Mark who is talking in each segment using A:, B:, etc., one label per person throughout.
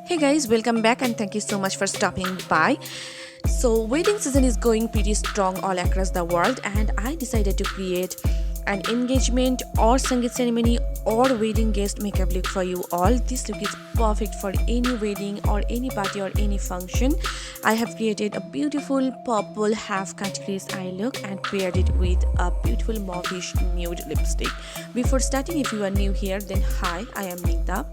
A: Hey guys, welcome back and thank you so much for stopping by. So wedding season is going pretty strong all across the world, and I decided to create an engagement or Sangeet ceremony or wedding guest makeup look for you all. This look is perfect for any wedding or any party or any function. I have created a beautiful purple half Catrice eye look and paired it with a beautiful mauvish nude lipstick. Before starting, if you are new here, then hi, I am Nita.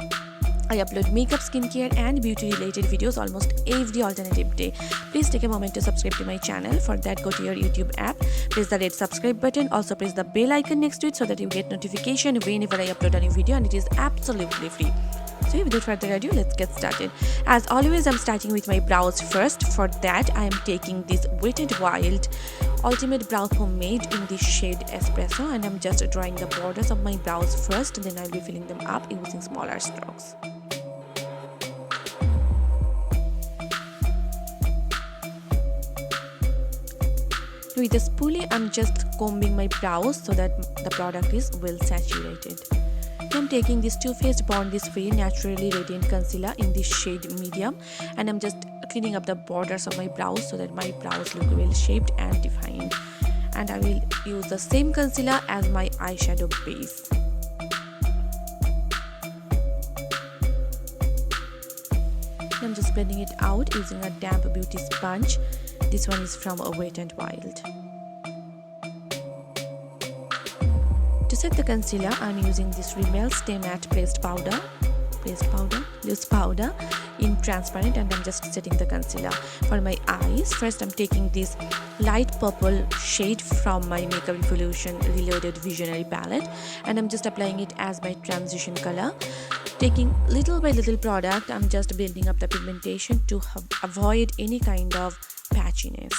A: I upload makeup, skincare and beauty related videos almost every alternative day. Please take a moment to subscribe to my channel. For that, go to your YouTube app, press the red subscribe button, also press the bell icon next to it so that you get notification whenever I upload a new video, and it is absolutely free. So without further ado, let's get started. As always, I'm starting with my brows first. For that, I am taking this Wet n Wild Ultimate Brow Pomade in the shade Espresso, and I'm just drawing the borders of my brows first, then I'll be filling them up using smaller strokes. With a spoolie, I'm just combing my brows so that the product is well saturated. I'm taking this Too Faced Born This Way Naturally Radiant Concealer in the shade Medium, and I'm just cleaning up the borders of my brows so that my brows look well shaped and defined. And I will use the same concealer as my eyeshadow base. I'm just blending it out using a damp beauty sponge. This one is from Wet n Wild. To set the concealer, I'm using this Rimmel Stay Matte loose powder in transparent, and I'm just setting the concealer. For my eyes, first I'm taking this light purple shade from my Makeup Revolution Reloaded Visionary palette, and I'm just applying it as my transition color. Taking little by little product, I'm just building up the pigmentation to avoid any kind of patchiness.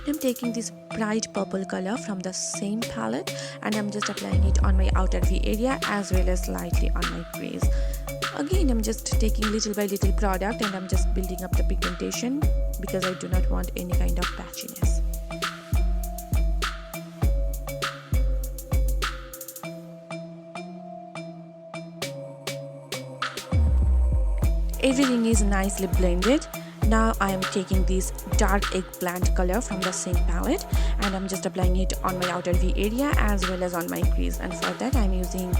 A: I'm taking this bright purple color from the same palette, and I'm just applying it on my outer V area as well as slightly on my crease. Again, I'm just taking little by little product and I'm just building up the pigmentation because I do not want any kind of patchiness. Everything is nicely blended. Now I am taking this dark eggplant color from the same palette, and I'm just applying it on my outer V area as well as on my crease, and for that I'm using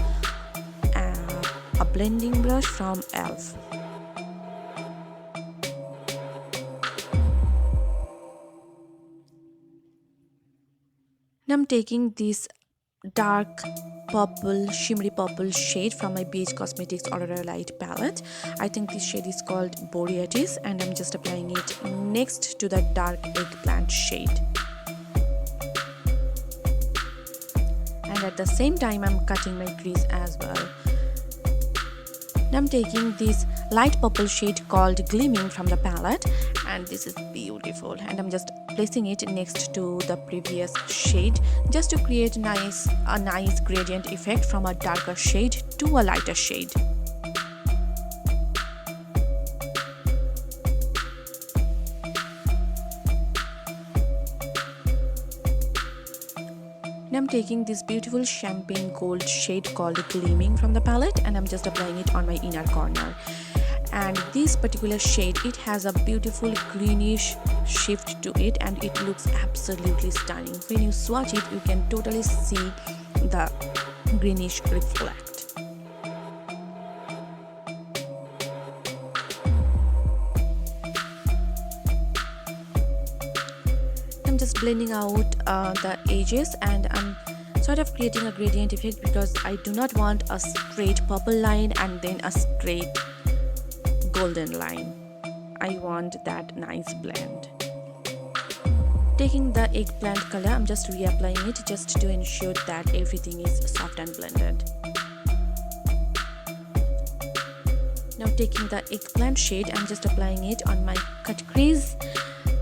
A: a blending brush from e.l.f. Now I'm taking this dark purple, shimmery purple shade from my BH Cosmetics Aurora Light palette. I think this shade is called Boreatis, and I'm just applying it next to the dark eggplant shade. And at the same time, I'm cutting my crease as well. Now I'm taking this light purple shade called Gleaming from the palette, and this is beautiful, and I'm just placing it next to the previous shade just to create a nice gradient effect from a darker shade to a lighter shade. Now I'm taking this beautiful champagne gold shade called Gleaming from the palette, and I'm just applying it on my inner corner. And this particular shade, it has a beautiful greenish shift to it, and it looks absolutely stunning. When you swatch it, you can totally see the greenish reflect. I'm just blending out the edges, and I'm sort of creating a gradient effect because I do not want a straight purple line and then a straight golden line. I want that nice blend. Taking the eggplant color, I'm just reapplying it just to ensure that everything is soft and blended. Now taking the eggplant shade, I'm just applying it on my cut crease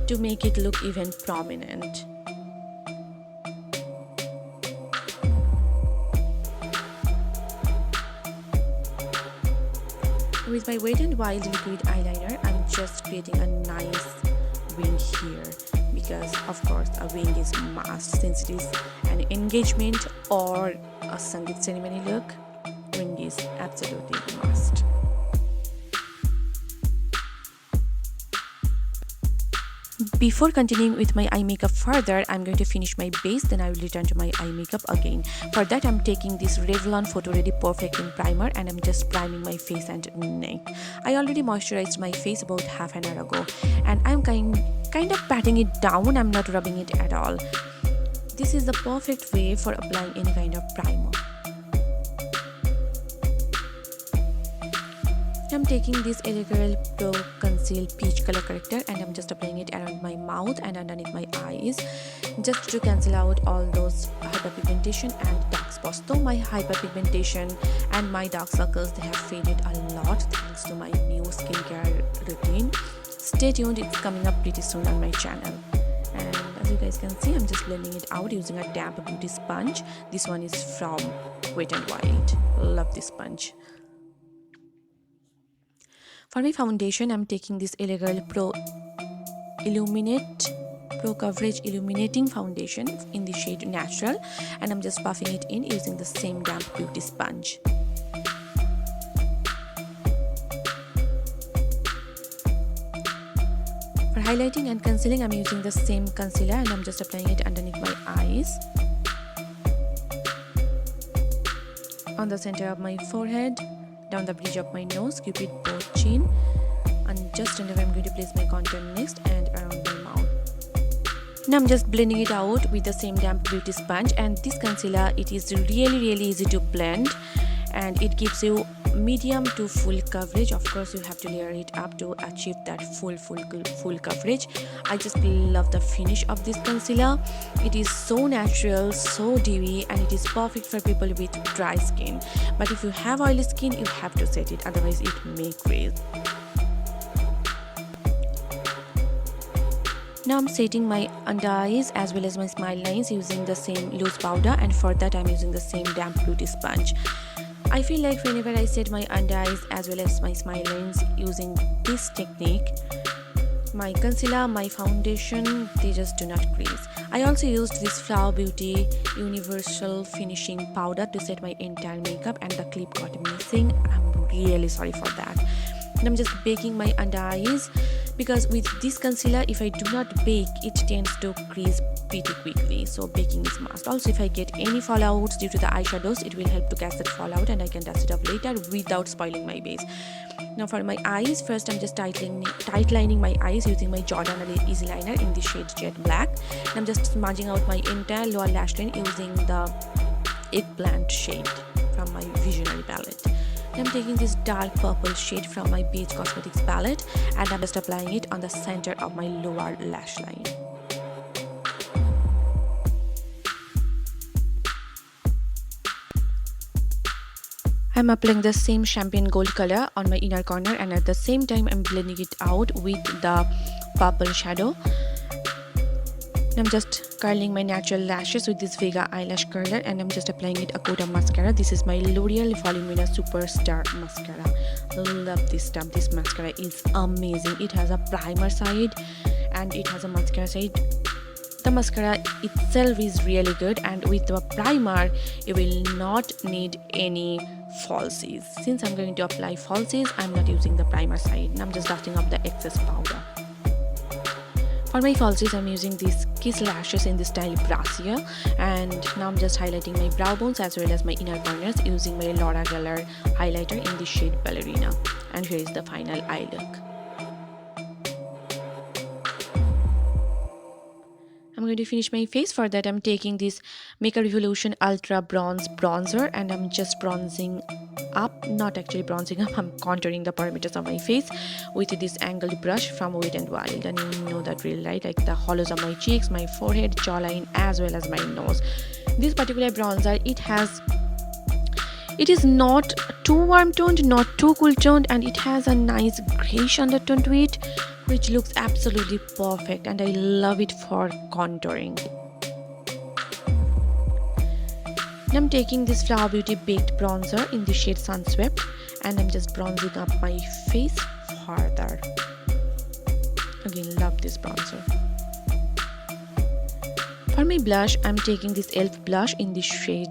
A: to make it look even prominent. With my Wet n Wild liquid eyeliner, I'm just creating a nice wing here. because of course a wing is must. Since it is an engagement or a Sangeet ceremony look, wing is absolutely must. Before continuing with my eye makeup further, I'm going to finish my base, then I will return to my eye makeup again. For that, I'm taking this Revlon PhotoReady Perfecting Primer and I'm just priming my face and neck. I already moisturized my face about half an hour ago and I'm kind of patting it down. I'm not rubbing it at all. This is the perfect way for applying any kind of primer. I'm taking this L.A.Girl Pro Conceal Peach Color Corrector and I'm just applying it around my mouth and underneath my eyes just to cancel out all those hyperpigmentation and dark spots. Though my hyperpigmentation and my dark circles, they have faded a lot thanks to my new skincare routine. Stay tuned, it's coming up pretty soon on my channel. And as you guys can see, I'm just blending it out using a damp beauty sponge. This one is from Wet n Wild. Love this sponge. For my foundation, I'm taking this L.A.Girl Pro Coverage Illuminating Foundation in the shade Natural and I'm just buffing it in using the same damp beauty sponge. For highlighting and concealing, I'm using the same concealer and I'm just applying it underneath my eyes, on the center of my forehead, down the bridge of my nose, cupid bow, chin, and just under where I'm going to place my contour next and around my mouth. Now I'm just blending it out with the same damp beauty sponge, and this concealer, it is really easy to blend and it gives you medium to full coverage. Of course, you have to layer it up to achieve that full coverage. I just love the finish of this concealer. It is so natural, so dewy, and it is perfect for people with dry skin. But if you have oily skin, you have to set it, otherwise it may craze. Now I'm setting my under eyes as well as my smile lines using the same loose powder, and for that I'm using the same damp beauty sponge. I feel like whenever I set my under eyes as well as my smile lines using this technique, my concealer, my foundation, they just do not crease. I also used this Flower Beauty Universal Finishing Powder to set my entire makeup and the clip got missing. I'm really sorry for that. And I'm just baking my under eyes because with this concealer, if I do not bake, it tends to crease pretty quickly, so baking is must. Also, if I get any fallouts due to the eyeshadows, it will help to catch that fallout and I can dust it up later without spoiling my base. Now for my eyes, first I'm just tight lining my eyes using my Jordana Easy Liner in the shade Jet Black. And I'm just smudging out my entire lower lash line using the Eggplant shade from my Visionary palette. I'm taking this dark purple shade from my Beige Cosmetics palette and I'm just applying it on the center of my lower lash line. I'm applying the same champagne gold color on my inner corner and at the same time I'm blending it out with the purple shadow. I'm just curling my natural lashes with this Vega eyelash curler and I'm just applying it a coat of mascara. This is my L'Oreal Voluminous Superstar Mascara. Love this stuff. This mascara is amazing. It has a primer side and it has a mascara side. The mascara itself is really good, and with the primer you will not need any falsies. Since I'm going to apply falsies, I'm not using the primer side and I'm just dusting up the excess powder. For my falsies, I'm using these Kiss lashes in the style Brassiere, and now I'm just highlighting my brow bones as well as my inner corners using my Laura Geller highlighter in the shade Ballerina. And here is the final eye look. I'm going to finish my face. For that, I'm taking this Makeup Revolution Ultra Bronze Bronzer and I'm just bronzing up, not actually bronzing up, I'm contouring the perimeters of my face with this angled brush from Wet n Wild, and you know that really, right? Like the hollows of my cheeks, my forehead, jawline as well as my nose. This particular bronzer, it is not too warm toned, not too cool toned, and it has a nice grayish undertone to it, which looks absolutely perfect, and I love it for contouring. And I'm taking this Flower Beauty Baked Bronzer in the shade Sunswept and I'm just bronzing up my face further. Again, love this bronzer. For my blush, I'm taking this e.l.f. blush in the shade,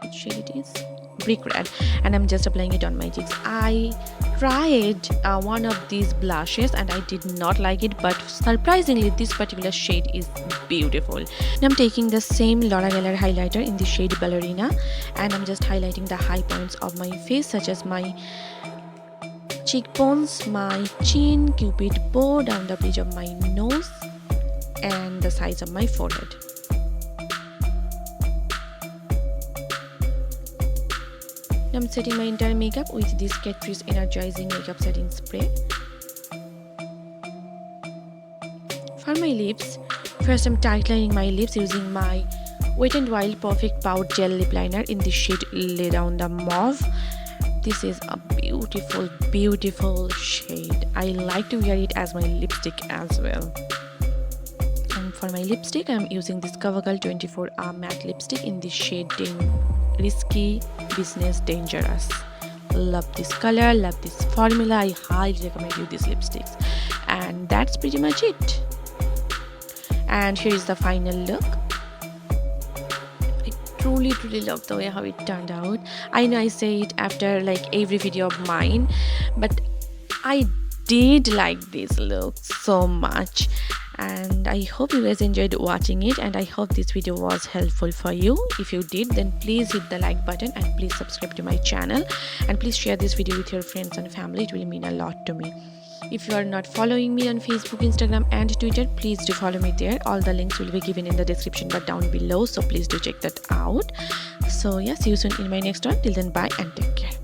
A: which shade it is? Brick red, and I'm just applying it on my cheeks. I tried one of these blushes and I did not like it, but surprisingly this particular shade is beautiful. And I'm taking the same L.A.Girl highlighter in the shade Ballerina, and I'm just highlighting the high points of my face, such as my cheekbones, my chin, cupid bow, down the bridge of my nose, and the sides of my forehead. I'm setting my entire makeup with this Catrice energizing makeup setting spray. For my lips, first I'm tightening my lips using my Wet n Wild Perfect Pout Gel Lip Liner in the shade Lay Down the Mauve. This is a beautiful, beautiful shade. I like to wear it as my lipstick as well. And for my lipstick, I'm using this CoverGirl 24-hour matte lipstick in the shade Risky Business Dangerous. Love this color, love this formula. I highly recommend you these lipsticks. And that's pretty much it. And here is the final look. I truly love the way how it turned out. I know I say it after like every video of mine, but I did like this look so much, and I hope you guys enjoyed watching it, and I hope this video was helpful for you. If you did, then please hit the like button and please subscribe to my channel, and please share this video with your friends and family. It will mean a lot to me. If you are not following me on Facebook, Instagram and Twitter, please do follow me there. All the links will be given in the description bar down below, so please do check that out. So yeah, see you soon in my next one. Till then, bye and take care.